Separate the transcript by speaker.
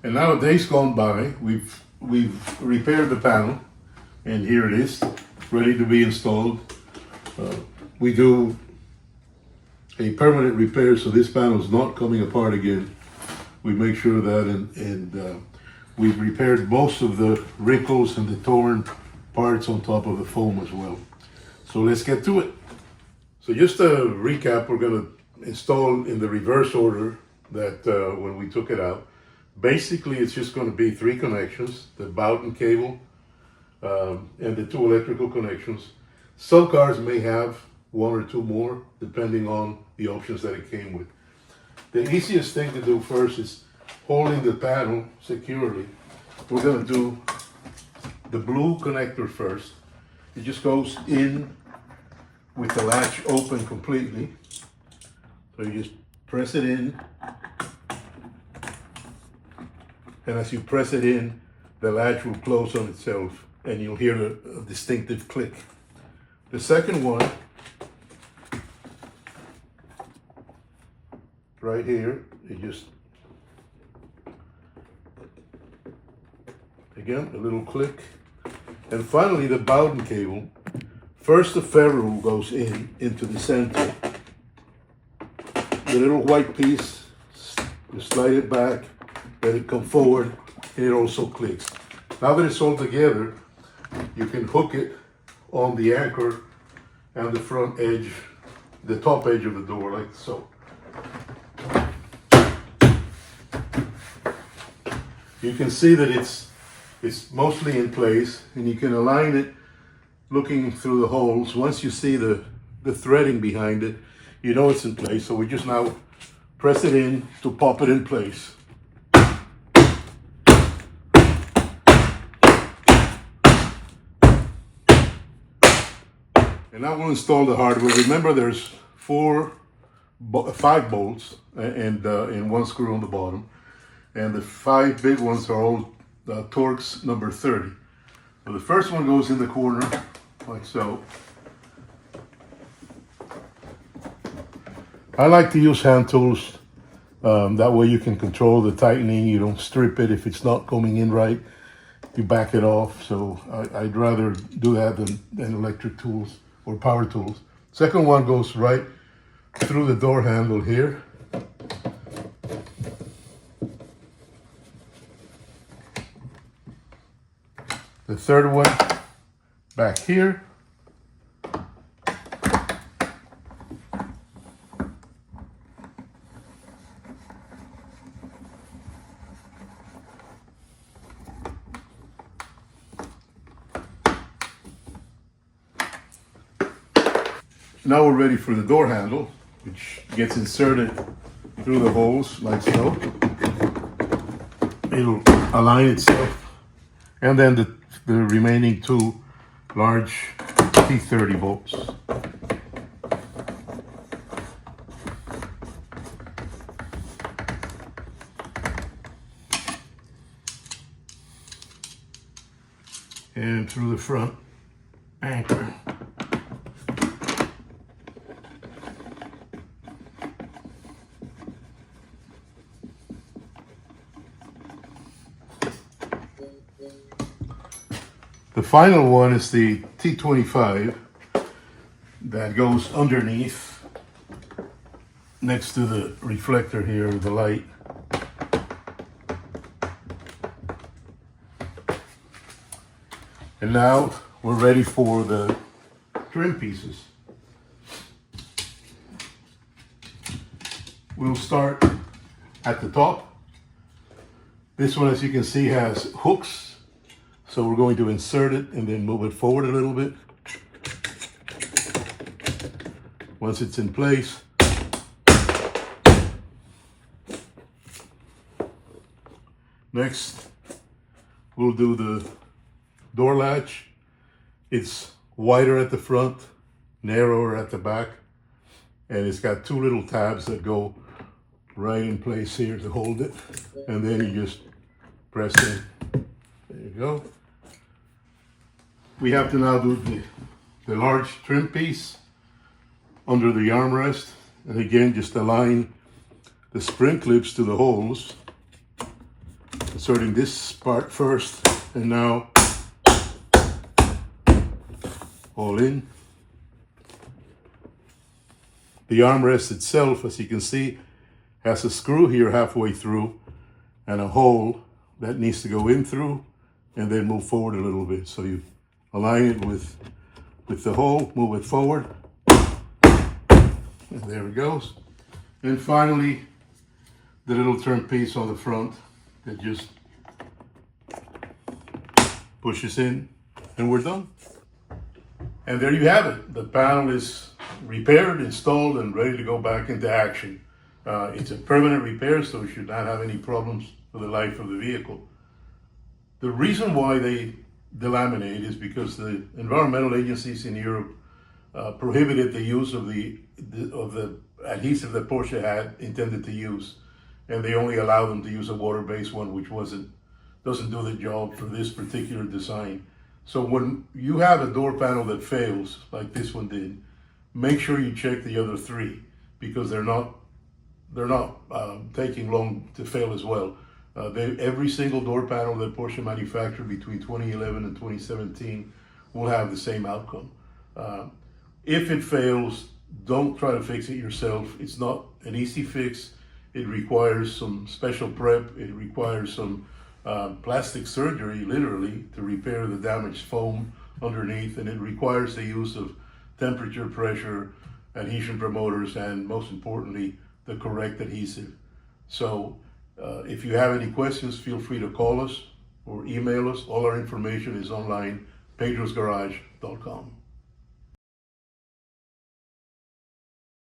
Speaker 1: And now a day's gone by, we've repaired the panel, and here it is, ready to be installed. We do a permanent repair, so this panel is not coming apart again. We make sure of that, and we've repaired most of the wrinkles and the torn parts on top of the foam as well. So let's get to it. So just to recap, we're going to install in the reverse order that when we took it out. Basically, it's just going to be 3 connections, the Bowden cable and the 2 electrical connections. Some cars may have 1 or 2 more, depending on the options that it came with. The easiest thing to do first is holding the panel securely. We're going to do the blue connector first. It just goes in with the latch open completely. So you just press it in. And as you press it in, the latch will close on itself and you'll hear a distinctive click. The second one, right here, it just, again, a little click. And finally, the Bowden cable. First, the ferrule goes into the center. The little white piece, you slide it back, let it come forward, and it also clicks. Now that it's all together, you can hook it on the anchor and the front edge, the top edge of the door, like so. You can see that it's mostly in place, and you can align it looking through the holes. Once you see the threading behind it, you know it's in place. So we just now press it in to pop it in place. And now we'll install the hardware. Remember, there's 5 bolts and 1 screw on the bottom. And the 5 big ones are all Torx number 30. So the first one goes in the corner, like so. I like to use hand tools. That way you can control the tightening. You don't strip it if it's not coming in right. You back it off. So I'd rather do that than electric tools or power tools. Second one goes right through the door handle here. The third one back here. Now we're ready for the door handle, which gets inserted through the holes like so. It'll align itself. And then the remaining 2 large T30 bolts. And through the front anchor. The final one is the T25 that goes underneath, next to the reflector here, the light. And now we're ready for the trim pieces. We'll start at the top. This one, as you can see, has hooks. So we're going to insert it and then move it forward a little bit. Once it's in place, next we'll do the door latch. It's wider at the front, narrower at the back, and it's got 2 little tabs that go right in place here to hold it. And then you just press in. There you go. We have to now do the large trim piece under the armrest. And again, just align the spring clips to the holes. inserting this part first, and now all in. The armrest itself, as you can see, has a screw here halfway through and a hole that needs to go in through and then move forward a little bit. So you align it with the hole, move it forward, and there it goes. And finally, the little turn piece on the front that just pushes in, and we're done. And there you have it. The panel is repaired, installed, and ready to go back into action. It's a permanent repair, so it should not have any problems for the life of the vehicle. The reason why they delaminate is because the environmental agencies in Europe prohibited the use of the adhesive that Porsche had intended to use, and they only allow them to use a water-based one, which doesn't do the job for this particular design. So when you have a door panel that fails, like this one did, make sure you check the other three, because they're not taking long to fail as well. Every single door panel that Porsche manufactured between 2011 and 2017 will have the same outcome. If it fails, don't try to fix it yourself. It's not an easy fix. It requires some special prep. It requires some plastic surgery, literally, to repair the damaged foam underneath, and it requires the use of temperature, pressure, adhesion promoters, and most importantly, the correct adhesive. So if you have any questions, feel free to call us or email us. All our information is online, pedrosgarage.com.